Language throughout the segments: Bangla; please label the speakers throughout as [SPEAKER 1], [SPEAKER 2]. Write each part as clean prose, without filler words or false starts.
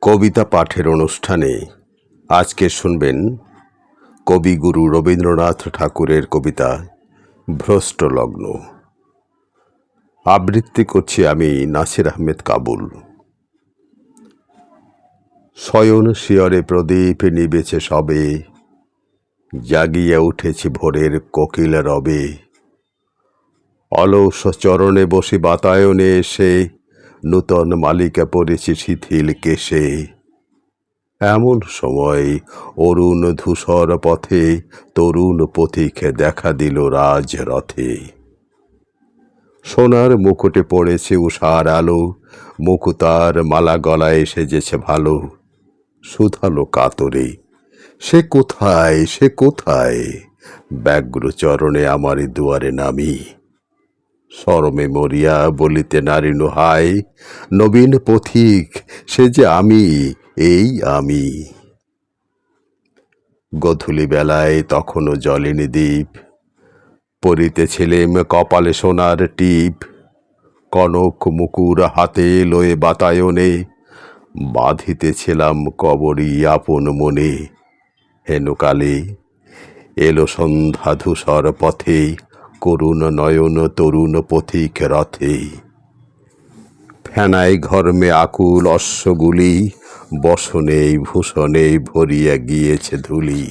[SPEAKER 1] কবিতা পাঠের অনুষ্ঠানে আজকে শুনবেন কবিগুরু রবীন্দ্রনাথ ঠাকুরের কবিতা ভ্রষ্ট লগ্ন। আবৃত্তি করছি আমি নাসির আহমেদ কাবুল। শয়ন শিয়রে প্রদীপ নিবেছে সবে, জাগিয়া উঠেছি ভোরের কোকিল রবে। অলস চরণে বসে বাতায়নে এসে, নূতন মালিকা পড়েছি শিথিল কেশে। এমন সময় অরুণ ধূসর পথে তরুণ পথিক দেখা দিল রাজরথে। সোনার মুকুটে পড়েছে উষার আলো, মুকুতার মালা গলায় সেজেছে ভালো। শুধালো কাতরে, সে কোথায়, সে কোথায়? ব্যগ্র চরণে আমার দুয়ারে নামি। শরমে মরিয়া বলিতে নারিল হায়, নবীন পথিক সে যে আমি, এই আমি। গধূলি বেলায় তখনও জ্বলেনি দ্বীপ, পরিতেছিলেম কপালে সোনার টিপ। কনক মুকুর হাতে লয়ে বাতায়নে, বাঁধিতেছিলাম কবরী আপন মনে। হেনকালে এলো সন্ধ্যা ধূসর পথে, করুণ নয়ন তরুণ পথিক রথে। ফেনায় ঘর্মে আকুল অশ্বগুলি, বসনে ভূষণে ভরিয়া গিয়েছে ধুলি।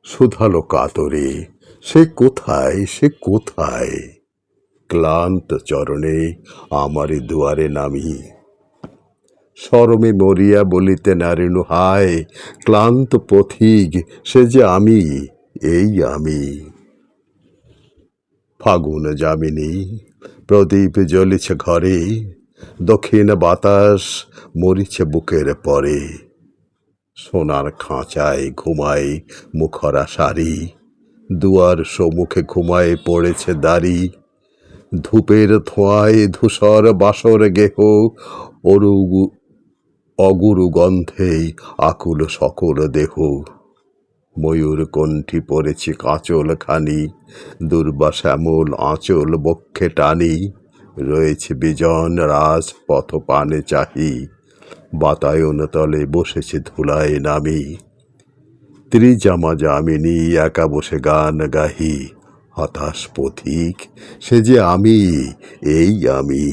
[SPEAKER 1] শুধালো কাতরে, সে কোথায়, সে কোথায়? ক্লান্ত চরণে আমার দুয়ারে নামি। শরমে মরিয়া বলিতে নারিল হায়, ক্লান্ত পথিক সে যে আমি, এই আমি। ফাগুন যামিনী প্রদীপ জ্বলিছে ঘরে, দক্ষিণ বাতাস মরিছে বুকের পরে। সোনার খাঁচায় ঘুমায় মুখরা শাড়ি, দুয়ার সম্মুখে ঘুমায় পড়েছে দাড়ি। ধূপের ধোঁয়ায় ধূসর বাসর গেহ, অগুরু গন্ধে আকুল সকল দেহ। ময়ূর কণ্ঠী পড়েছি কাঁচল খানি, দুর্বা শ্যামল আঁচল বক্ষে টানি। রয়েছে বিজন রাজপথ পানে চাহি, বাতায়ন তলে বসেছে ধুলায় নামি। ত্রিজামা যামিনী একা বসে গান গাহি, হতাশ পথিক সে যে আমি, এই আমি।